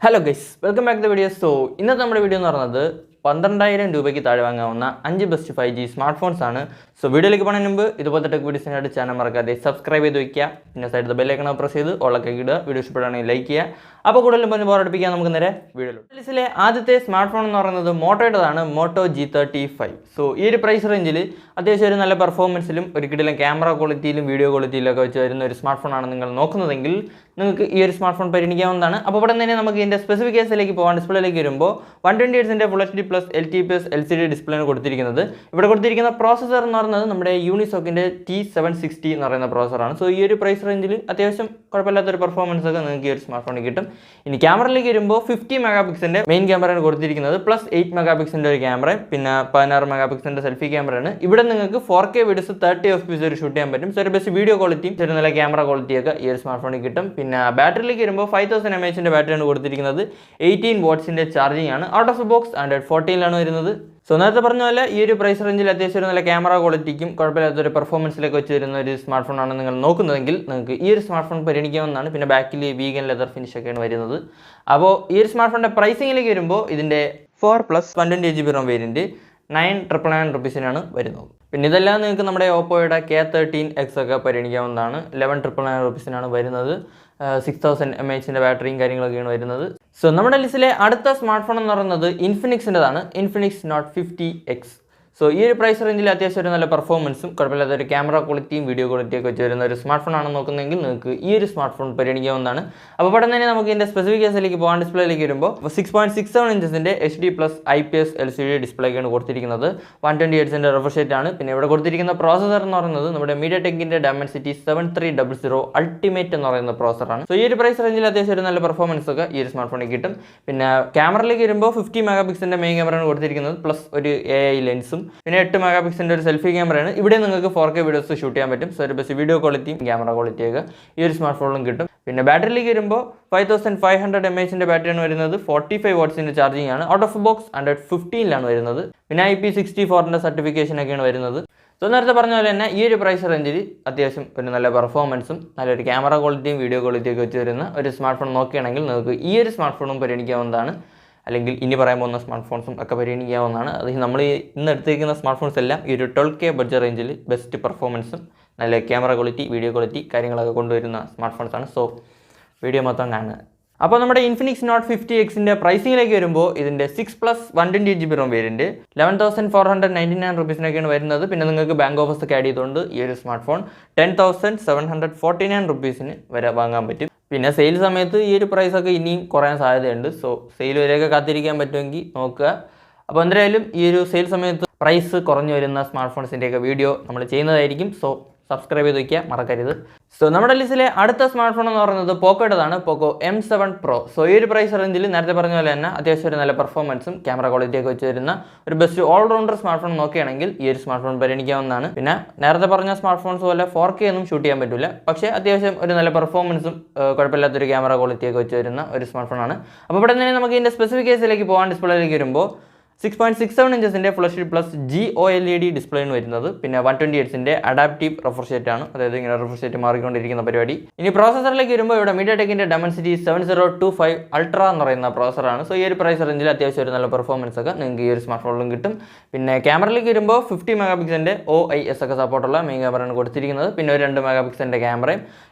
Hello guys, welcome back to the video. So ഇന്നത്തെ നമ്മുടെ video എന്ന് പറയുന്നത് 12,000 രൂപയ്ക്ക് താഴെ വാങ്ങാവുന്ന 5 ബെസ്റ്റ് 5G സ്മാർട്ട് ഫോൺസ് ആണ്. സോ വീഡിയോയിലേക്ക് പോകുന്നതിന് മുമ്പ് ഇതുപോലത്തെ ടെക് വീഡിയോസിനായിട്ട് ചാനൽ മറക്കാതെ സബ്സ്ക്രൈബ് ചെയ്ത് വയ്ക്കുക. പിന്നെ സൈഡിൽ ബെല്ലൈക്കൺ പ്രസ് ചെയ്ത് ഓളൊക്കെ ഇടുക. വീഡിയോ ഇഷ്ടപ്പെടുകയാണെങ്കിൽ ലൈക്ക് ചെയ്യുക. അപ്പോൾ കൂടുതലും പറഞ്ഞ് ബോറടിപ്പിക്കാൻ നമുക്ക് നേരെ വീഡിയോയിലുണ്ട്. ലിസ്റ്റിലെ ആദ്യത്തെ സ്മാർട്ട് ഫോൺ എന്ന് പറയുന്നത് മോട്ടോയുടേതാണ്, മോട്ടോ G35. സോ ഈ ഒരു പ്രൈസ് റേഞ്ചിൽ അത്യാവശ്യം ഒരു നല്ല പെർഫോമൻസിലും ഒരിക്കലും ക്യാമറ ക്വാളിറ്റിയിലും വീഡിയോ ക്വാളിറ്റിയിലൊക്കെ വെച്ച് വരുന്ന ഒരു സ്മാർട്ട് ഫോണാണ് നിങ്ങൾ നോക്കുന്നതെങ്കിൽ നിങ്ങൾക്ക് ഈ ഒരു സ്മാർട്ട് ഫോൺ പരിഗണിക്കാവുന്നതാണ്. അപ്പോൾ ഇവിടെ തന്നെ നമുക്ക് ഇതിൻ്റെ സ്പെസിഫിക്കേഷനിലേക്ക് പോകാൻ ഡിസ്പ്ലേയിലേക്ക് വരുമ്പോൾ 120 Hz full HD plus LTPS LCD ഡിസ്പ്ലേയാണ് കൊടുത്തിരിക്കുന്നത്. ഇവിടെ കൊടുത്തിരിക്കുന്ന പ്രോസസ്സർ എന്ന് പറയുന്നത് നമ്മുടെ യൂണിസോക്കിൻ്റെ T760 എന്ന് പറയുന്ന പ്രോസസ്സറാണ്. സോ ഈ ഒരു പ്രൈസ് റേഞ്ചിൽ അത്യാവശ്യം കുഴപ്പമില്ലാത്തൊരു പെർഫോമൻസ് ഒക്കെ നിങ്ങൾക്ക് ഈ ഒരു സ്മാർട്ട് ഫോണിൽ കിട്ടും. ഇനി ക്യാമറയിലേക്ക് വരുമ്പോൾ 50 മെഗാപിക്സലിൻ്റെ മെയിൻ ക്യാമറയാണ് കൊടുത്തിരിക്കുന്നത്, പ്ലസ് 8 മെഗാപിക്സലിൻ്റെ ഒരു ക്യാമറയും പിന്നെ 16 മെഗാപിക്സലിൻ്റെ സെൽഫി ക്യാമറയാണ്. ഇവിടെ നിങ്ങൾക്ക് 4K വീഡിയോസ് 30 FPS വരെ ഷൂട്ട് ചെയ്യാൻ പറ്റും. സോ ഒരു ബെസ്റ്റ് വീഡിയോ ക്വാളിറ്റിയും ചെറിയ നല്ല ക്യാമറ ക്വാളിറ്റിയൊക്കെ ഈ ഒരു സ്മാർട്ട് ഫോണിൽ കിട്ടും. പിന്നെ ബാറ്ററിയിലേക്ക് വരുമ്പോൾ 5000 mAh ബാറ്ററിയാണ് കൊടുത്തിരിക്കുന്നത്. 18 വാട്ട്സിൻ്റെ ചാർജിങ് ആണ്. Out of the box Android 14 വരുന്നത്. സോ നേരത്തെ പറഞ്ഞ പോലെ ഈ ഒരു പ്രൈസ് റേഞ്ചിൽ അത്യാവശ്യം നല്ല ക്യാമറ ക്വാളിറ്റിക്കും കുഴപ്പമില്ലാത്തൊരു പെർഫോമൻസിലേക്ക് വെച്ച് വരുന്ന ഒരു സ്മാർട്ട് ഫോണാണ് നിങ്ങൾ നോക്കുന്നതെങ്കിൽ നിങ്ങൾക്ക് ഈ ഒരു സ്മാർട്ട് ഫോൺ പരിഗണിക്കാവുന്നതാണ്. പിന്നെ ബാക്കിൽ വീഗൻ ലെതർ ഫിനിഷ് ഒക്കെയാണ് വരുന്നത്. അപ്പോൾ ഈ ഒരു സ്മാർട്ട് ഫോണിൻ്റെ പ്രൈസിങ്ങിലേക്ക് വരുമ്പോൾ ഇതിൻ്റെ 4+ 128GB ROM വേരിയൻറ്റ് 9,999 rupees വരുന്നത്. പിന്നെ ഇതെല്ലാം നിങ്ങൾക്ക് നമ്മുടെ ഓപ്പോയുടെ K13X ഒക്കെ പരിഗണിക്കാവുന്നതാണ്. 11,999 rupees വരുന്നത്. 6000 mAh ബാറ്ററിയും കാര്യങ്ങളൊക്കെയാണ് വരുന്നത്. സോ നമ്മുടെ ലിസ്റ്റിലെ അടുത്ത സ്മാർട്ട് ഫോൺ എന്ന് പറയുന്നത് ഇൻഫിനിക്സിൻ്റെതാണ്, ഇൻഫിനിക്സ് നോട്ട് 50X. സോ ഈ ഒരു പ്രൈസ് റേഞ്ചിൽ അത്യാവശ്യം ഒരു നല്ല പെർഫോമൻസും കുഴപ്പമില്ലാത്ത ഒരു ക്യാമറ ക്വാളിറ്റിയും വീഡിയോ ക്വാളിറ്റിയൊക്കെ വെച്ച് വരുന്ന ഒരു സ്മാർട്ട് ഫോൺ ആണ് നോക്കുന്നതെങ്കിൽ നിങ്ങൾക്ക് ഈ ഒരു സ്മാർട്ട് ഫോൺ പരിഗണിക്കാവുന്നതാണ്. അപ്പോൾ ഇവിടെ തന്നെ നമുക്ക് ഇതിൻ്റെ സ്പെസിഫിക്കേഷനിലേക്ക് പോകാൻ ഡിസ്പ്ലേയിലേക്ക് വരുമ്പോൾ 6.67 ഇഞ്ചസിൻ്റെ HD പ്ലസ് IPS LCD ഡിസ്പ്ലേക്കാണ് കൊടുത്തിരിക്കുന്നത്. 120 Hz റിഫ്രഷ് റേറ്റ് ആണ്. പിന്നെ ഇവിടെ കൊടുത്തിരിക്കുന്ന പ്രോസസ്സർ എന്ന് പറയുന്നത് നമ്മുടെ MediaTekൻ്റെ Dimensity 7300 Ultimate എന്ന് പറയുന്ന പ്രോസസ്സറാണ്. സോ ഈ ഒരു പ്രൈസ് റേഞ്ചിൽ അത്യാവശ്യം ഒരു നല്ല പെർഫോമൻസ് ഒക്കെ ഈ ഒരു സ്മാർട്ട് ഫോണിൽ കിട്ടും. പിന്നെ ക്യാമറയിലേക്ക് വരുമ്പോൾ 50 മെഗാപിക്സലിൻ്റെ മെയിൻ ക്യാമറയാണ് കൊടുത്തിരിക്കുന്നത്, പ്ലസ് ഒരു AI ലെൻസും പിന്നെ 8 മെഗാപിക്സലിൻ്റെ ഒരു സെൽഫി ക്യാമറയാണ്. ഇവിടെ നിങ്ങൾക്ക് 4K വീഡിയോസ് ഷൂട്ട് ചെയ്യാൻ പറ്റും. സോ ഒരു ബെസ്റ്റ് വീഡിയോ ക്വാളിറ്റിയും ക്യാമറ ക്വാളിറ്റിയൊക്കെ ഈ ഒരു സ്മാർട്ട് ഫോണിലും കിട്ടും. പിന്നെ ബാറ്ററിയിലേക്ക് വരുമ്പോൾ 5500 mAh ബാറ്ററിയാണ് വരുന്നത്. 45 വാട്ട്സിൻ്റെ ചാർജിങ് ആണ്. ഔട്ട് ഓഫ് ബോക്സ് ആൻഡ്രോയിഡ് 15 വരുന്നത്. പിന്നെ IP64 സർട്ടിഫിക്കേഷനൊക്കെയാണ് വരുന്നത്. സോ നേരത്തെ പറഞ്ഞ പോലെ തന്നെ ഈ ഒരു പ്രൈസ് റേഞ്ചിൽ അത്യാവശ്യം ഒരു നല്ല പെർഫോമൻസും നല്ലൊരു ക്യാമറ ക്വാളിറ്റിയും വീഡിയോ ക്വാളിറ്റിയൊക്കെ വെച്ച് വരുന്ന ഒരു സ്മാർട്ട് ഫോൺ നോക്കുകയാണെങ്കിൽ നിങ്ങൾക്ക് ഈ ഒരു സ്മാർട്ട് ഫോണും പരിഗണിക്കാവുന്നതാണ്. അല്ലെങ്കിൽ ഇനി പറയാൻ പോകുന്ന സ്മാർട്ട് ഫോൺസും ഒക്കെ പരിഗണിക്കാവുന്നതാണ്. അത് നമ്മൾ ഇന്ന് എടുത്തിരിക്കുന്ന സ്മാർട്ട് ഫോൺസ് എല്ലാം ഈ ഒരു 12K ബഡ്ജറ്റ് റേഞ്ചിൽ ബെസ്റ്റ് പെർഫോമൻസും നല്ല ക്യാമറ ക്വാളിറ്റി വീഡിയോ ക്വാളിറ്റി കാര്യങ്ങളൊക്കെ കൊണ്ടുവരുന്ന സ്മാർട്ട് ഫോൺസാണ്. സോ വീഡിയോ മൊത്തം കാണുക. അപ്പോൾ നമ്മുടെ ഇൻഫിനിക്സ് നോട്ട് 50Xൻ്റെ പ്രൈസിങ്ങിലേക്ക് വരുമ്പോൾ ഇതിൻ്റെ 6+ 128GB ROM വേരിയൻറ്റ് 11,499 rupees വരുന്നത്. പിന്നെ നിങ്ങൾക്ക് ബാങ്ക് ഓഫേഴ്സ് ഒക്കെ ആഡ് ചെയ്തുകൊണ്ട് ഈ ഒരു സ്മാർട്ട് ഫോൺ 10,749 rupees വരെ വാങ്ങാൻ പറ്റും. പിന്നെ സെയിൽ സമയത്ത് ഈ ഒരു പ്രൈസൊക്കെ ഇനിയും കുറയാൻ സാധ്യതയുണ്ട്. സോ സെയിൽ വരെയൊക്കെ കാത്തിരിക്കാൻ പറ്റുമെങ്കിൽ നോക്കുക. അപ്പോൾ എന്തായാലും ഈ ഒരു സെയിൽ സമയത്ത് പ്രൈസ് കുറഞ്ഞു വരുന്ന സ്മാർട്ട് ഫോൺസിൻ്റെയൊക്കെ വീഡിയോ നമ്മൾ ചെയ്യുന്നതായിരിക്കും. സോ സബ്സ്ക്രൈബ് ചെയ്ത് വയ്ക്കുക, മറക്കരുത്. സോ നമ്മുടെ ലിസ്റ്റിലെ അടുത്ത സ്മാർട്ട് ഫോൺ എന്ന് പറയുന്നത് പോക്കോയുടേതാണ്, പോക്കോ M7 Pro. സോ ഈ ഒരു പ്രൈസ് റേഞ്ചിൽ നേരത്തെ പറഞ്ഞ പോലെ തന്നെ അത്യാവശ്യം ഒരു നല്ല പെർഫോമൻസും ക്യാമറ ക്വാളിറ്റിയൊക്കെ വെച്ച് വരുന്ന ഒരു ബെസ്റ്റ് ഓൾറൗണ്ടർ സ്മാർട്ട് ഫോൺ നോക്കുകയാണെങ്കിൽ ഈ ഒരു സ്മാർട്ട് ഫോൺ പരിഗണിക്കാവുന്നതാണ്. പിന്നെ നേരത്തെ പറഞ്ഞ സ്മാർട്ട് ഫോൺസ് പോലെ 4K ഒന്നും ഷൂട്ട് ചെയ്യാൻ പറ്റില്ല, പക്ഷേ അത്യാവശ്യം ഒരു നല്ല പെർഫോമൻസും കുഴപ്പമില്ലാത്തൊരു ക്യാമറ ക്വാളിറ്റിയൊക്കെ വെച്ച് വരുന്ന ഒരു സ്മാർട്ട് ഫോണാണ്. അപ്പോൾ ഇവിടെ തന്നെ നമുക്ക് ഇതിൻ്റെ സ്പെസിഫിക്കേഷനിലേക്ക് പോകാൻ ഡിസ്പ്ലേയിലേക്ക് വരുമ്പോൾ 6.67 ഇഞ്ചസിൻ്റെ ഫുൾ HD പ്ലസ് GOLED ഡിസ്പ്ലേയാണ് വരുന്നത്. പിന്നെ 120 Hz അഡാപ്റ്റീവ് റിഫ്രഷ് റേറ്റ് ആണ്, അതായത് ഇങ്ങനെ റിഫ്രഷ് റേറ്റ് മാറിക്കൊണ്ടിരിക്കുന്ന പരിപാടി. ഇനി പ്രോസസ്സറിലേക്ക് വരുമ്പോൾ ഇവിടെ MediaTekൻ്റെ Dimensity 7025 Ultra എന്ന് പറയുന്ന പ്രോസസ്സറാണ്. സോ ഈ ഒരു പ്രൈസ് റേഞ്ചിൽ അത്യാവശ്യം ഒരു നല്ല പെർഫോമൻസ് ഒക്കെ നിങ്ങൾക്ക് ഈ ഒരു സ്മാർട്ട് ഫോണിലും കിട്ടും. പിന്നെ ക്യാമറയിലേക്ക് വരുമ്പോൾ 50 മെഗാപിക്സലിൻ്റെ OIS ഒക്കെ സപ്പോർട്ടുള്ള മെയിൻ ക്യാമറയാണ് കൊടുത്തിരിക്കുന്നത്. പിന്നെ ഒരു 2 മെഗാപിക്സലിൻ്റെ ക്യാമറയും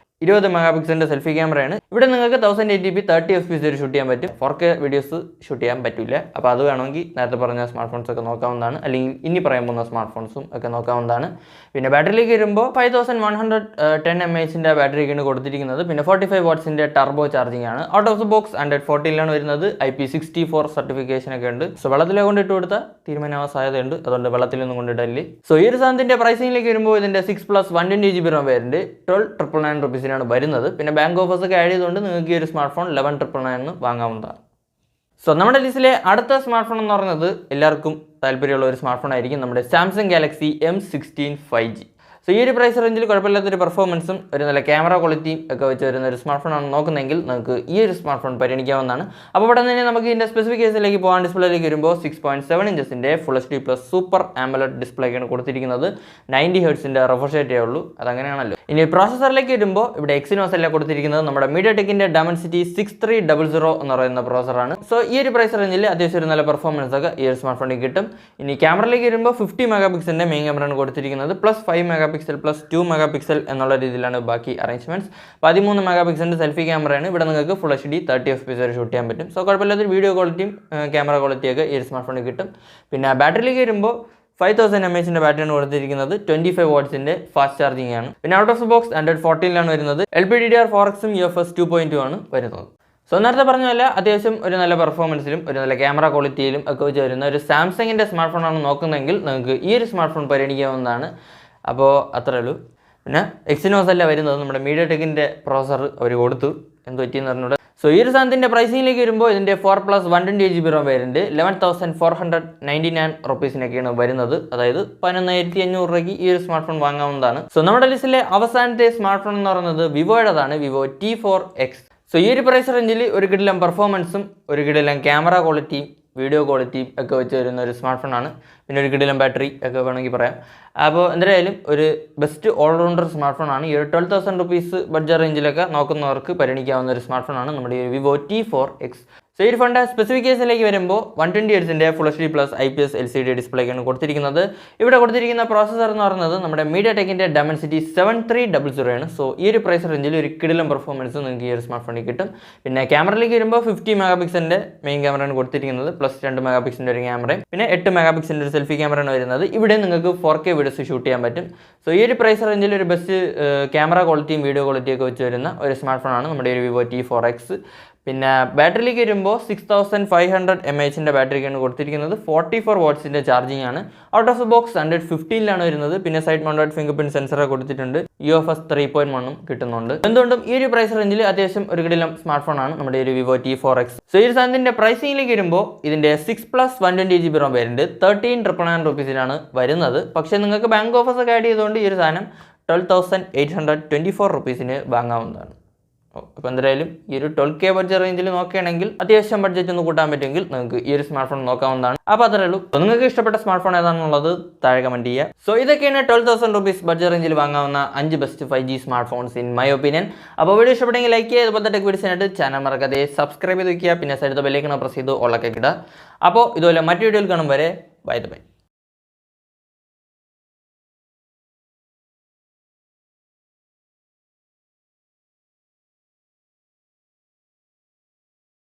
20 മെഗാപിക്സലിൻ്റെ സെൽഫി ക്യാമറയാണ്. ഇവിടെ നിങ്ങൾക്ക് 1080p 30 FPS വരെ ഷൂട്ട് ചെയ്യാൻ പറ്റും. 4K വീഡിയോസ് ഷൂട്ട് ചെയ്യാൻ പറ്റില്ല. അപ്പോൾ അത് വേണമെങ്കിൽ നേരത്തെ പറഞ്ഞ സ്മാർട്ട് ഫോൺസ് ഒക്കെ നോക്കാവുന്നതാണ്, അല്ലെങ്കിൽ ഇനി പറയാൻ പോകുന്ന സ്മാർട്ട് ഫോൺസും ഒക്കെ നോക്കാവുന്നതാണ്. പിന്നെ ബാറ്ററിയിലേക്ക് വരുമ്പോൾ 5110 mAh ബാറ്ററിയൊക്കെയാണ് കൊടുത്തിരിക്കുന്നത്. പിന്നെ 45 വാട്ട്സിൻ്റെ ടർബോ ചാർജിങ് ആണ്. Out of the box Android 14 വരുന്നത്. IP64 സർട്ടിഫിക്കേഷനൊക്കെ ഉണ്ട്. സോ വെള്ളത്തിലെ കൊണ്ടിട്ട് കൊടുത്താൽ തീരുമാനമാവാൻ സാധ്യതയുണ്ട്, അതുകൊണ്ട് വെള്ളത്തിലൊന്നും കൊണ്ടിട്ടില്ല. സോ ഈ ഒരു സാധനത്തിൻ്റെ പ്രൈസിങ്ങിലേക്ക് വരുമ്പോൾ ഇതിൻ്റെ 6+ 128GB ROM വേരിയൻറ്റ് 12,999 rupees വരുന്നത്. പിന്നെ ബാങ്ക് ഓഫേഴ്സ് ഒക്കെ ആഡ് ചെയ്തുകൊണ്ട് നിങ്ങൾക്ക് ഈ ഒരു സ്മാർട്ട് ഫോൺ 11,999 വാങ്ങാവുന്നതാണ്. സോ നമ്മുടെ ലിസ്റ്റിലെ അടുത്ത സ്മാർട്ട് ഫോൺ എന്ന് പറയുന്നത് എല്ലാവർക്കും താല്പര്യമുള്ള ഒരു സ്മാർട്ട് ഫോൺ ആയിരിക്കും നമ്മുടെ Samsung Galaxy M16 5G. So ഈ ഒരു പ്രൈസ് റേഞ്ചിൽ കുഴപ്പമില്ലാത്തൊരു പെർഫോമൻസും ഒരു നല്ല ക്യാമറ ക്വാളിറ്റിയും ഒക്കെ വെച്ച് വരുന്ന ഒരു സ്മാർട്ട് ഫോൺ ആണ് നോക്കുന്നതെങ്കിൽ നിങ്ങൾക്ക് ഈ ഒരു സ്മാർട്ട് ഫോൺ പരിഗണിക്കാവുന്നതാണ്. അപ്പോൾ ഇവിടെ തന്നെ നമുക്ക് ഇതിൻ്റെ സ്പെസിഫിക്കേഷനിലേക്ക് പോകാൻ ഡിസ്പ്ലേയിലേക്ക് വരുമ്പോൾ 6.7 ഇഞ്ചസിൻ്റെ full HD plus super AMOLED ഡിസ്പ്ലേക്കാണ് കൊടുത്തിരിക്കുന്നത്. 90 ഹെർട്സിൻ്റെ റിഫ്രഷ് റേറ്റേ ഉള്ളൂ, അതങ്ങനെയാണല്ലോ. ഇനി പ്രോസസറിലേക്ക് വരുമ്പോൾ ഇവിടെ എക്സിനോസ് അല്ല കൊടുത്തിരിക്കുന്നത്, നമ്മുടെ MediaTekന്റെ Dimensity 6300 എന്ന് പറയുന്ന പ്രോസറാണ്. ഈ ഒരു പ്രൈസ് റേഞ്ചിൽ അത്യാവശ്യം ഒരു നല്ല പെർഫോമൻസ് ഒക്കെ ഈ ഒരു സ്മാർട്ട് ഫോണിൽ കിട്ടും. ഇനി ക്യാമറയിലേക്ക് വരുമ്പോൾ 50 മെഗാ പിക്സലിൻ്റെ മെയിൻ ക്യാമറയാണ് കൊടുത്തിരിക്കുന്നത്, plus 5 mega pixel plus 2 mega pixel എന്നുള്ള രീതിയിലാണ് ബാക്കി അറേഞ്ച്മെന്റ്സ്. 13 മെഗാ പിക്സലിൻ്റെ സെൽഫി ക്യാമറയാണ്. ഇവിടെ നിങ്ങൾക്ക് ഫുൾ HD 30 FPS വരെ ഷൂട്ട് ചെയ്യാൻ പറ്റും. കുഴപ്പമില്ലാത്തൊരു വീഡിയോ ക്വാളിറ്റിയും ക്യാമറ ക്വാളിറ്റിയൊക്കെ ഈ ഒരു സ്മാർട്ട് ഫോണിൽ കിട്ടും. പിന്നെ ബാറ്ററിയിലേക്ക് വരുമ്പോൾ 5000 mAh ബാറ്ററിയാണ് കൊടുത്തിരിക്കുന്നത്. 25 വാട്ട്സിൻ്റെ ഫാസ്റ്റ് ചാർജിങ് ആണ്. പിന്നെ out of the box Android 14 വരുന്നത്. LPDDR4X UFS 2.2 ആണ് വരുന്നത്. നേരത്തെ പറഞ്ഞ പോലെ അത്യാവശ്യം ഒരു നല്ല പെർഫോമൻസിലും ഒരു നല്ല ക്യാമറ ക്വാളിറ്റിയിലും ഒക്കെ വെച്ച് വരുന്ന ഒരു സാംസങ്ങിൻ്റെ സ്മാർട്ട് ഫോണാണ് നോക്കുന്നതെങ്കിൽ നിങ്ങൾക്ക് ഈ ഒരു സ്മാർട്ട് ഫോൺ പരിഗണിക്കാവുന്നതാണ്. അപ്പോൾ അത്രേ ഉള്ളൂ. പിന്നെ എക്സിനോസ് അല്ല വരുന്നത്, നമ്മുടെ MediaTekന്റെ പ്രോസർ അവർ കൊടുത്തു, എന്ത് പറ്റിയെന്ന് പറഞ്ഞൂടെ. ഈ ഒരു സാധനത്തിൻ്റെ പ്രൈസിങ്ങിലേക്ക് വരുമ്പോൾ ഇതിൻ്റെ 4+128GB ROM വേരിയൻറ്റ് 11,499 റുപ്പീസിനൊക്കെയാണ് വരുന്നത്. അതായത് 11,500 രൂപയ്ക്ക് ഈ ഒരു സ്മാർട്ട് ഫോൺ വാങ്ങാവുന്നതാണ്. നമ്മുടെ ലിസ്റ്റിലെ അവസാനത്തെ സ്മാർട്ട് ഫോൺ എന്ന് പറയുന്നത് വിവോയുടേതാണ്, വിവോ T4X. ഈ ഒരു പ്രൈസ് റേഞ്ചിൽ ഒരു കിടിലം പെർഫോമൻസും ഒരു കിടിലം ക്യാമറ ക്വാളിറ്റിയും വീഡിയോ ക്വാളിറ്റിയും ഒക്കെ വെച്ച് വരുന്ന ഒരു സ്മാർട്ട് ഫോണാണ്. പിന്നെ ഒരു കിടിലം ബാറ്ററി ഒക്കെ വേണമെങ്കിൽ പറയാം. അപ്പോൾ എന്തായാലും ഒരു ബെസ്റ്റ് ഓൾറൗണ്ടർ സ്മാർട്ട് ഫോണാണ്. ഈ ഒരു 12,000 റുപ്പീസ് ബഡ്ജറ്റ് റേഞ്ചിലൊക്കെ നോക്കുന്നവർക്ക് പരിഗണിക്കാവുന്ന ഒരു സ്മാർട്ട് ഫോണാണ് നമ്മുടെ ഈ വിവോ T4X. ഈ ഒരു ഫോണിൻ്റെ സ്പെസിഫിക്കേഷനിലേക്ക് വരുമ്പോൾ 120 ഹെർട്സിൻ്റെ full HD plus IPS LCD ഡിസ്പ്ലേക്കാണ് കൊടുത്തിരിക്കുന്നത്. ഇവിടെ കൊടുത്തിരിക്കുന്ന പ്രോസസ്സർ എന്ന് പറയുന്നത് നമ്മുടെ MediaTekന്റെ Dimensity 7300 ആണ്. ഈ ഒരു പ്രൈസ് റേഞ്ചിൽ ഒരു കിടിലം പെർഫോമൻസ് നിങ്ങൾക്ക് ഈ ഒരു സ്മാർട്ട് ഫോണിൽ കിട്ടും. പിന്നെ ക്യാമറയിലേക്ക് വരുമ്പോൾ 50 മെഗാ പിക്സലിൻ്റെ മെയിൻ ക്യാമറയാണ് കൊടുത്തിരിക്കുന്നത്, പ്ലസ് 2 മെഗാ പിക്സലിൻ്റെ ഒരു ക്യാമറയും പിന്നെ 8 മെഗാ പിക്സലിൻ്റെ ഒരു സെൽഫി ക്യാമറയാണ് വരുന്നത്. ഇവിടെ നിങ്ങൾക്ക് 4K വീഡിയോസ് ഷൂട്ട് ചെയ്യാൻ പറ്റും. ഈ ഒരു പ്രൈസ് റേഞ്ചിൽ ഒരു ബെസ്റ്റ് ക്യാമറ ക്വാളിറ്റിയും വീഡിയോ ക്വാളിറ്റിയൊക്കെ വെച്ച് വരുന്ന ഒരു സ്മാർട്ട് ഫോണാണ് നമ്മുടെ ഒരു വിവോ T4X. പിന്നെ ബാറ്ററിയിലേക്ക് വരുമ്പോൾ 6500 mAh ബാറ്ററിക്കാണ് കൊടുത്തിരിക്കുന്നത്. 44 വാട്ട്സിൻ്റെ ചാർജിങ് ആണ്. Out of the box Android 15 വരുന്നത്. പിന്നെ side mounted finger print sensor കൊടുത്തിട്ടുണ്ട്. UFS 3.1 കിട്ടുന്നുണ്ട്. എന്തുകൊണ്ടും ഈ ഒരു പ്രൈസ് റേഞ്ചിൽ അത്യാവശ്യം ഒരു കിടിലം സ്മാർട്ട് ഫോണാണ് നമ്മുടെ ഒരു വിവോ T4X. ഈ ഒരു സാധനത്തിൻ്റെ പ്രൈസിങ്ങിലേക്ക് വരുമ്പോൾ ഇതിൻ്റെ 6+128GB ROM വേരിയൻറ്റ് 13,999 റുപ്പീസിലാണ് വരുന്നത്. പക്ഷേ നിങ്ങൾക്ക് ബാങ്ക് ഓഫേഴ്സ് ഒക്കെ ആഡ് ചെയ്തുകൊണ്ട് ഈ ഒരു സാധനം 12,824 റുപ്പീസിന് വാങ്ങാവുന്നതാണ്. അപ്പോൾ എന്തായാലും ഈ ഒരു 12K ബഡ്ജറ്റ് റേഞ്ചിൽ നോക്കുകയാണെങ്കിൽ അത്യാവശ്യം ബഡ്ജറ്റ് ഒന്ന് കൂട്ടാൻ പറ്റുമെങ്കിൽ നിങ്ങൾക്ക് ഈ ഒരു സ്മാർട്ട് ഫോൺ നോക്കാവുന്നതാണ്. അപ്പോൾ അത്രേ ഉള്ളൂ. നിങ്ങൾക്ക് ഇഷ്ടപ്പെട്ട സ്മാർട്ട് ഫോൺ ഏതാണെന്നുള്ളത് താഴെ കമൻറ്റ് ചെയ്യുക. ഇതൊക്കെയാണ് 12,000 റുപ്പീസ് ബഡ്ജറ്റ് റേഞ്ചിൽ വാങ്ങാവുന്ന 5 best 5G smart phones in my opinion. അപ്പോൾ വീഡിയോ ഇഷ്ടപ്പെട്ടെങ്കിൽ ലൈക്ക് ചെയ്യുക, ഇതുപോലത്തെ ടെക് വീഡിയോസിനായിട്ട് ചാനൽ മറക്കാതെ സബ്സ്ക്രൈബ് ചെയ്ത് വയ്ക്കുക. പിന്നെ സൈഡ് ബെല്ലൈക്കൺ പ്രസ് ചെയ്ത് ഓളൊക്കെ ഇടുക. അപ്പോൾ ഇതുപോലെ മറ്റു വീഡിയോയിൽ കാണും വരെ ബൈ.